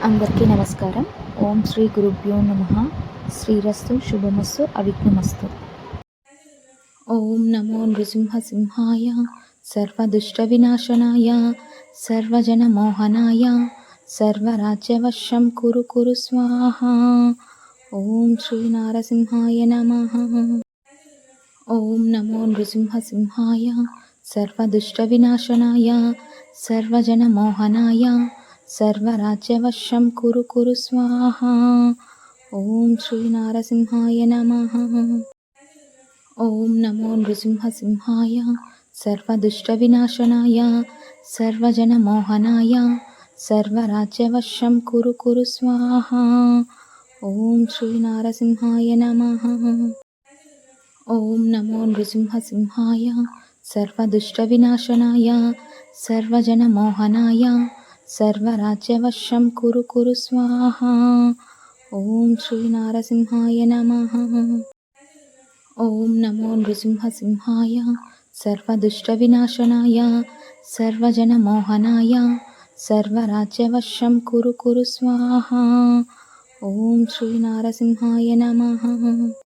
అందరికీ నమస్కారం. ఓం శ్రీ గురుభ్యో నమః. శ్రీరస్తు శుభమస్తు అవిఘ్నమస్తు. ఓం నమో నృసింహసింహాయ సర్వదుష్టవినాశనాయ సర్వజనమోహనాయ సర్వరాజ్యవశం కురు కురు స్వాహా. ఓం శ్రీ నారసింహాయ నమః. ఓం నమో నృసింహసింహాయ సర్వదుష్టవినాశనాయ సర్వజనమోహనాయ సర్వరాజ్యవశం కురు కురు స్వాహా. ఓం శ్రీ నారసింహాయ నమః. ఓం నమో నృసింహసింహాయ సర్వదుష్టవినాశనాయ సర్వజనమోహనాయ సర్వరాజ్యవశం కురు కురు స్వాహా. ఓం శ్రీ నారసింహాయ నమః. ఓం నమో నృసింహసింహాయ సర్వదుష్టవినాశనాయ సర్వజనమోహనాయ సర్వరాజ్యవశం కురు కురు స్వాహా. ఓం శ్రీ నారసింహాయ నమః. ఓం నమో నృసింహసింహాయ సర్వదుష్టవినాశనాయ సర్వజనమోహనాయ సర్వరాజ్యవశం కురు కురు స్వాహా. ఓం శ్రీ నారసింహాయ నమః.